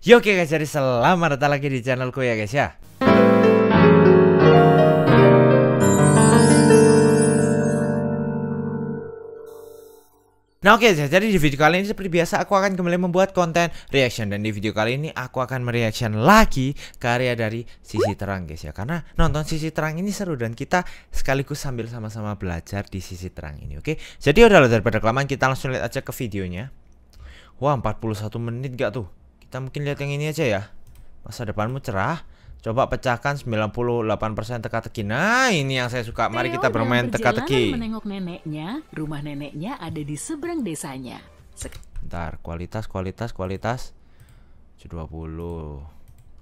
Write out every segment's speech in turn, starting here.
Yo oke guys, jadi selamat datang lagi di channelku ya guys ya. Nah oke, jadi di video kali ini seperti biasa aku akan kembali membuat konten reaction. Dan di video kali ini aku akan mereaction lagi karya dari Sisi Terang guys ya. Karena nonton Sisi Terang ini seru dan kita sekaligus sambil sama-sama belajar di Sisi Terang ini. Oke, jadi udah daripada kelamaan kita langsung lihat aja ke videonya. Wah 41 menit gak tuh? Kita mungkin lihat yang ini aja ya. Masa depanmu cerah. Coba pecahkan 98% teka-teki. Nah, ini yang saya suka. Mari kita bermain teka-teki. Menengok neneknya, rumah neneknya ada di seberang desanya. Bentar, kualitas. 20.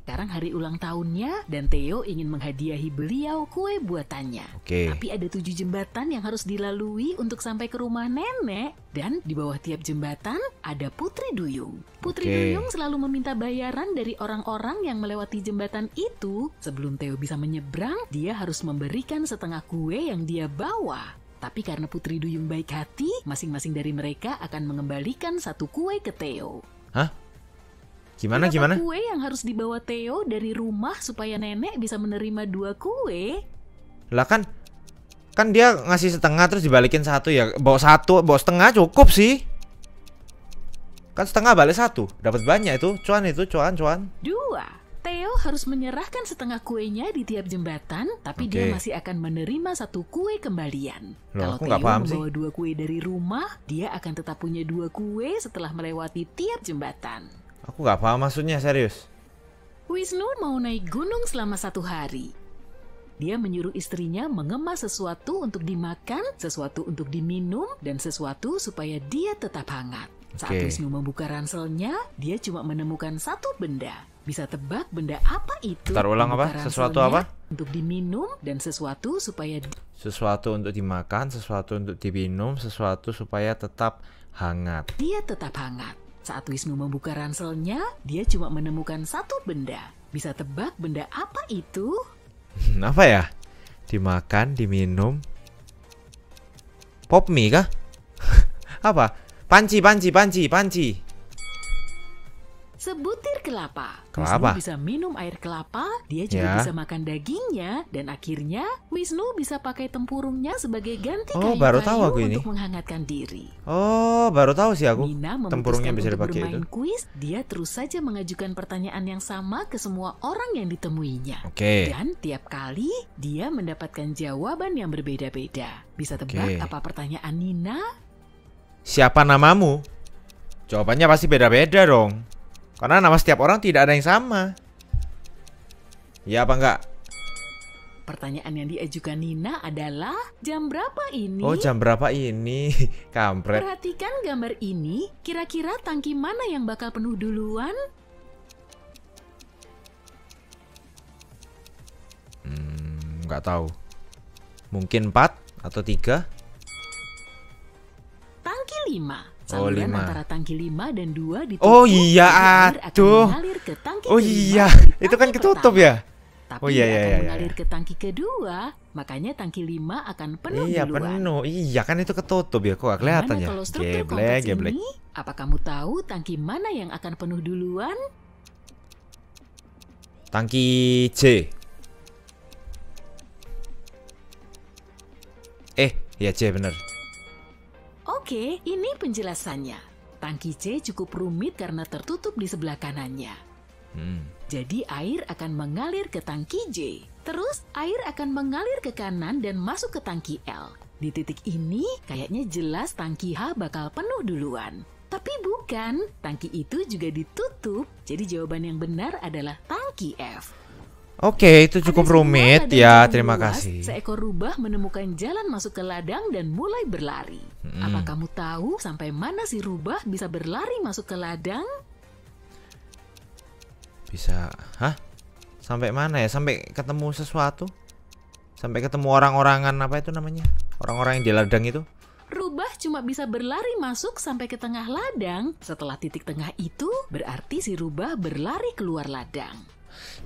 Sekarang hari ulang tahunnya dan Theo ingin menghadiahi beliau kue buatannya. Oke. Tapi ada 7 jembatan yang harus dilalui untuk sampai ke rumah nenek. Dan di bawah tiap jembatan ada Putri Duyung. Putri Duyung selalu meminta bayaran dari orang-orang yang melewati jembatan itu. Sebelum Theo bisa menyeberang, dia harus memberikan setengah kue yang dia bawa. Tapi karena Putri Duyung baik hati, masing-masing dari mereka akan mengembalikan satu kue ke Theo. Hah? Gimana? Kue yang harus dibawa Theo dari rumah supaya nenek bisa menerima 2 kue? Lah kan dia ngasih setengah terus dibalikin satu ya. Bawa setengah cukup sih. Kan setengah balik satu, dapat banyak itu. Cuan. 2. Theo harus menyerahkan setengah kuenya di tiap jembatan, tapi dia masih akan menerima 1 kue kembalian. Kalau Theo membawa 2 kue dari rumah, dia akan tetap punya 2 kue setelah melewati tiap jembatan. Aku nggak paham maksudnya, serius. Wisnu mau naik gunung selama 1 hari. Dia menyuruh istrinya mengemas sesuatu untuk dimakan, sesuatu untuk diminum, dan sesuatu supaya dia tetap hangat. Saat Wisnu membuka ranselnya, dia cuma menemukan 1 benda. Bisa tebak benda apa itu? Ntar ulang apa? Sesuatu apa? Untuk diminum dan sesuatu supaya... Sesuatu untuk dimakan, sesuatu untuk diminum, sesuatu supaya tetap hangat. Dia tetap hangat. Saat Wisnu membuka ranselnya, dia cuma menemukan 1 benda. Bisa tebak benda apa itu? Apa ya? Dimakan, diminum. Pop mie kah? Apa? Panci. Sebutir kelapa. Kelapa. Wisnu bisa minum air kelapa, dia juga bisa makan dagingnya, dan akhirnya Wisnu bisa pakai tempurungnya sebagai ganti kayu-kayu untuk menghangatkan diri. Oh, baru tahu sih aku. Nina tempurungnya bisa dipakai bermain kuis, dia terus saja mengajukan pertanyaan yang sama ke semua orang yang ditemuinya. Dan tiap kali dia mendapatkan jawaban yang berbeda-beda. Bisa tebak apa pertanyaan Nina? Siapa namamu? Jawabannya pasti beda-beda dong. Karena nama setiap orang tidak ada yang sama. Ya apa enggak? Pertanyaan yang diajukan Nina adalah, jam berapa ini? Oh, jam berapa ini? Kampret. Perhatikan gambar ini, kira-kira tangki mana yang bakal penuh duluan? Nggak tahu. Mungkin 4 atau 3? Tangki 5. Saluran antara tangki 5 dan 2 ditutup. Oh iya, aduh. Oh iya, itu kan ketutup ya. Tapi akan mengalir ke tangki kedua, makanya tangki 5 akan penuh duluan. Iya penuh, iya kan itu ketutup ya, kok gak kelihatan ya. Kalau struktur kompleks ini, apa kamu tahu tangki mana yang akan penuh duluan? Tangki C. Ya C bener. Oke, ini penjelasannya. Tangki C cukup rumit karena tertutup di sebelah kanannya. Jadi air akan mengalir ke tangki J. Terus air akan mengalir ke kanan dan masuk ke tangki L. Di titik ini kayaknya jelas tangki H bakal penuh duluan. Tapi bukan, tangki itu juga ditutup. Jadi jawaban yang benar adalah tangki F. Oke, itu cukup rumit ya, terima kasih. Seekor rubah menemukan jalan masuk ke ladang dan mulai berlari. Apa kamu tahu sampai mana si rubah bisa berlari masuk ke ladang? Bisa, sampai mana ya? Sampai ketemu sesuatu? Sampai ketemu orang-orangan apa itu namanya? Orang-orang yang di ladang itu? Rubah cuma bisa berlari masuk sampai ke tengah ladang. Setelah titik tengah itu, berarti si rubah berlari keluar ladang.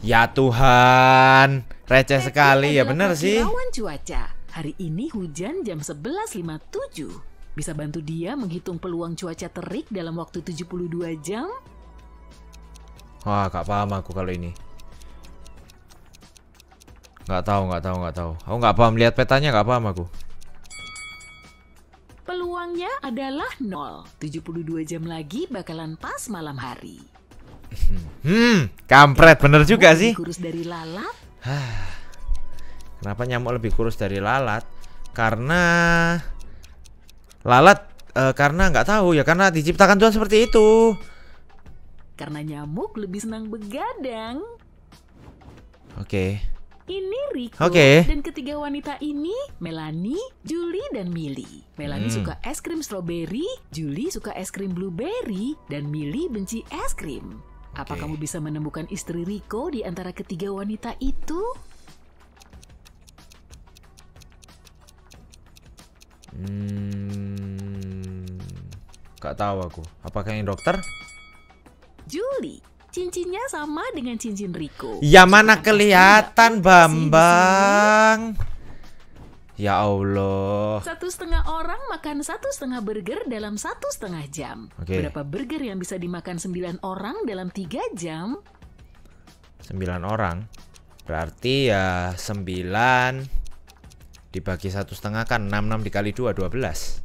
Ya Tuhan, receh sekali ya, bener sih. Perawan cuaca. Hari ini hujan jam 11.57. Bisa bantu dia menghitung peluang cuaca terik dalam waktu 72 jam? Wah, gak paham aku kalau ini. Nggak tahu. Aku nggak paham, lihat petanya nggak paham aku. Peluangnya adalah 0. 72 jam lagi bakalan pas malam hari. Kampret bener juga sih. Lebih kurus dari lalat? Kenapa nyamuk lebih kurus dari lalat? Karena lalat karena nggak tahu ya, karena diciptakan Tuhan seperti itu. Karena nyamuk lebih senang begadang. Oke. Ini Rico Oke. dan ketiga wanita ini Melanie, Julie, dan Millie. Melanie suka es krim strawberry, Julie suka es krim blueberry, dan Millie benci es krim. Apa kamu bisa menemukan istri Rico di antara ketiga wanita itu? Gak tahu aku. Apakah yang dokter? Julie. Cincinnya sama dengan cincin Rico. Ya mana kelihatan Bambang. Ya Allah. 1,5 orang makan 1,5 burger dalam 1,5 jam. Berapa burger yang bisa dimakan 9 orang dalam 3 jam? 9 orang. Berarti ya 9 dibagi 1,5 kan 6 dikali 2 12.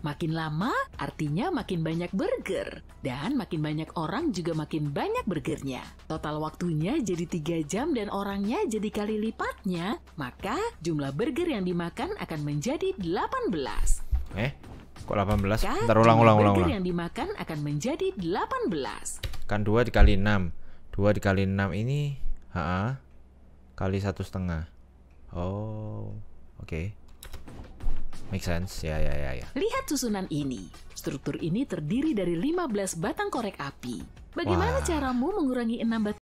Makin lama artinya makin banyak burger. Dan makin banyak orang juga makin banyak burgernya. Total waktunya jadi 3 jam dan orangnya jadi kali lipatnya. Maka jumlah burger yang dimakan akan menjadi 18. Kok 18? Maka Ntar ulang. burger yang dimakan akan menjadi 18. Kan 2 dikali 6. 2 dikali 6 ini kali 1,5. Oh, oke. Make sense. Ya. Lihat susunan ini. Struktur ini terdiri dari 15 batang korek api. Bagaimana caramu mengurangi 6 batang?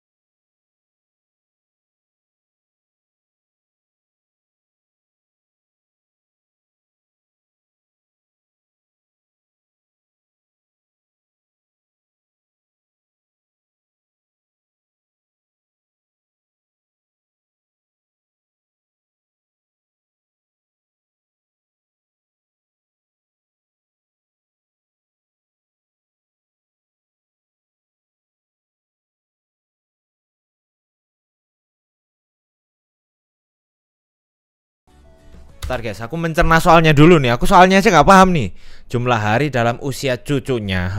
Bentar guys, aku mencerna soalnya dulu nih. Aku soalnya aja nggak paham nih. Jumlah hari dalam usia cucunya,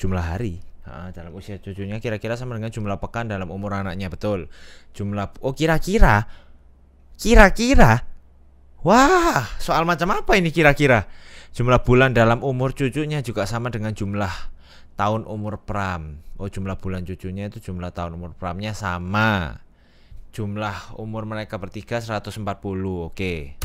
jumlah hari dalam usia cucunya kira-kira sama dengan jumlah pekan dalam umur anaknya, betul. Kira-kira. Wah, soal macam apa ini kira-kira? Jumlah bulan dalam umur cucunya juga sama dengan jumlah tahun umur pram. Oh, jumlah bulan cucunya itu jumlah tahun umur pramnya sama. Jumlah umur mereka bertiga 140. Oke.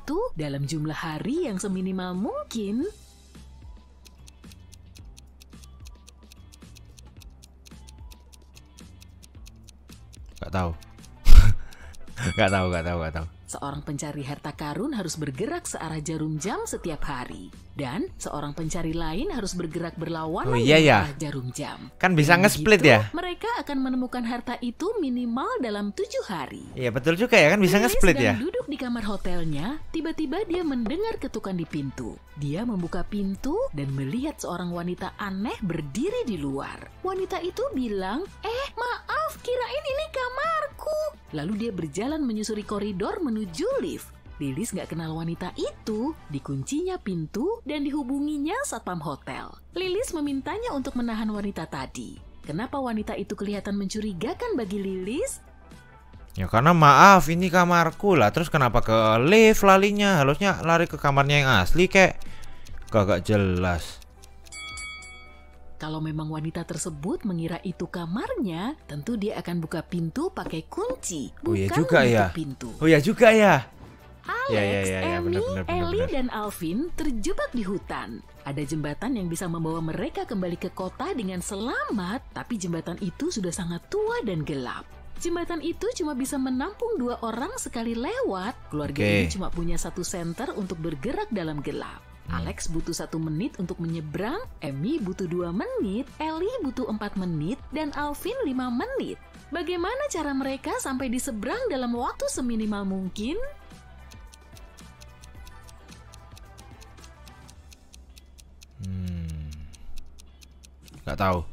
itu dalam jumlah hari yang seminimal mungkin. Gak tahu. Gak tahu. Seorang pencari harta karun harus bergerak searah jarum jam setiap hari. Dan seorang pencari lain harus bergerak berlawanan arah jarum jam. Kan bisa nge-split begitu, ya? Mereka akan menemukan harta itu minimal dalam 7 hari. Iya betul juga ya, kan bisa nge-split ya? Duduk di kamar hotelnya, tiba-tiba dia mendengar ketukan di pintu. Dia membuka pintu dan melihat seorang wanita aneh berdiri di luar. Wanita itu bilang, maaf, kirain ini kamarku. Lalu dia berjalan menyusuri koridor menuju lift. Lilis gak kenal wanita itu, dikuncinya pintu dan dihubunginya satpam hotel. Lilis memintanya untuk menahan wanita tadi. Kenapa wanita itu kelihatan mencurigakan bagi Lilis? Ya karena maaf, ini kamarku lah. Terus kenapa ke lift larinya? Harusnya lari ke kamarnya yang asli kek. Gak jelas. Kalau memang wanita tersebut mengira itu kamarnya, tentu dia akan buka pintu pakai kunci, bukan menutup pintu. Oh ya juga ya. Alex, Amy, bener. Ellie, dan Alvin terjebak di hutan. Ada jembatan yang bisa membawa mereka kembali ke kota dengan selamat, tapi jembatan itu sudah sangat tua dan gelap. Jembatan itu cuma bisa menampung 2 orang sekali lewat. Keluarga ini cuma punya 1 senter untuk bergerak dalam gelap. Alex butuh 1 menit untuk menyeberang, Amy butuh 2 menit, Ellie butuh 4 menit, dan Alvin 5 menit. Bagaimana cara mereka sampai di seberang dalam waktu seminimal mungkin? Gak tahu.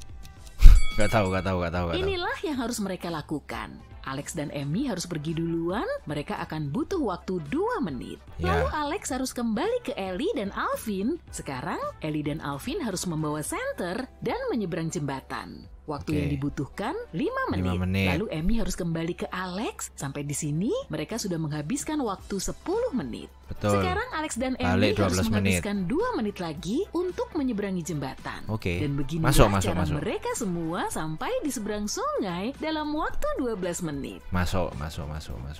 Inilah yang harus mereka lakukan. Alex dan Amy harus pergi duluan, mereka akan butuh waktu 2 menit. Lalu Alex harus kembali ke Ellie dan Alvin. Sekarang, Ellie dan Alvin harus membawa senter dan menyeberang jembatan. Waktu yang dibutuhkan 5 menit. Lalu Amy harus kembali ke Alex. Sampai di sini mereka sudah menghabiskan waktu 10 menit. Betul. Sekarang Alex dan Amy harus menghabiskan 2 menit lagi untuk menyeberangi jembatan. Dan beginilah cara mereka semua sampai di seberang sungai dalam waktu 12 menit. Masuk.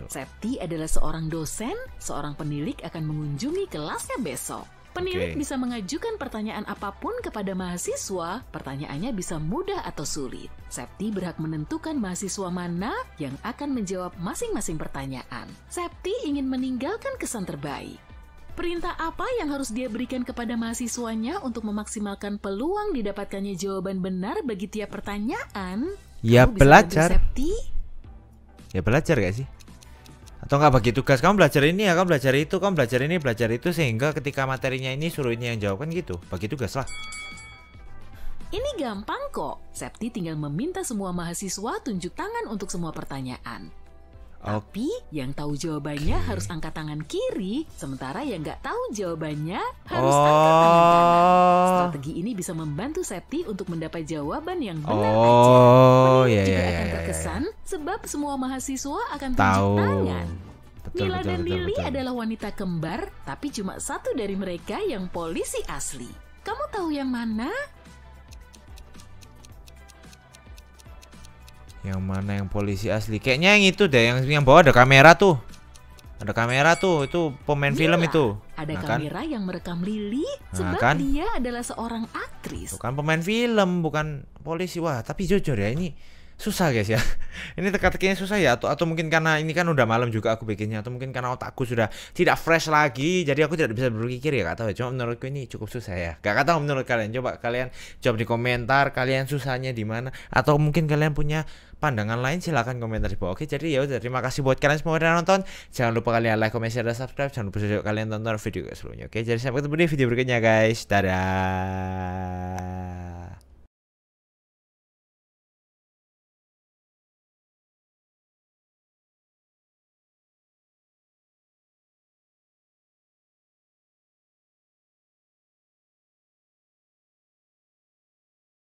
Septi adalah seorang dosen, seorang penilik akan mengunjungi kelasnya besok. Penilik bisa mengajukan pertanyaan apapun kepada mahasiswa, pertanyaannya bisa mudah atau sulit. Septi berhak menentukan mahasiswa mana yang akan menjawab masing-masing pertanyaan. Septi ingin meninggalkan kesan terbaik. Perintah apa yang harus dia berikan kepada mahasiswanya untuk memaksimalkan peluang didapatkannya jawaban benar bagi tiap pertanyaan? Ya belajar. Septi? Ya belajar gak sih? Atau nggak bagi tugas, kamu belajar ini ya, kamu belajar itu, kamu belajar ini, belajar itu, sehingga ketika materinya ini suruh ini yang jawab, kan gitu. Bagi tugas lah. Ini gampang kok. Septi tinggal meminta semua mahasiswa tunjuk tangan untuk semua pertanyaan. Tapi yang tahu jawabannya harus angkat tangan kiri, sementara yang nggak tahu jawabannya harus angkat tangan kanan. Strategi ini bisa membantu Septi untuk mendapat jawaban yang benar aja. Penilik juga akan terkesan sebab semua mahasiswa akan tunjuk tangan. Mila dan Lily adalah wanita kembar, tapi cuma 1 dari mereka yang polisi asli. Kamu tahu yang mana? Yang mana yang polisi asli? Kayaknya yang itu deh, yang bawa ada kamera tuh. Ada kamera tuh, itu pemain film itu. Ada kamera yang merekam Lily sebab dia adalah seorang aktris. Bukan pemain film, bukan polisi. Wah, tapi jujur ya, ini susah guys ya. Ini teka-tekinya susah ya, atau mungkin karena ini kan udah malam juga aku bikinnya, atau mungkin karena otakku sudah tidak fresh lagi, jadi aku tidak bisa berpikir ya, gak tahu ya. Cuma menurutku ini cukup susah ya. Gak tahu menurut kalian. Coba kalian jawab di komentar, kalian susahnya di mana, atau mungkin kalian punya pandangan lain, silahkan komentar di bawah. Oke, jadi ya udah, terima kasih buat kalian semua udah nonton. Jangan lupa kalian like, comment, share, dan subscribe. Jangan lupa juga kalian tonton video sebelumnya. Oke, jadi sampai ketemu di video berikutnya guys. Dadah.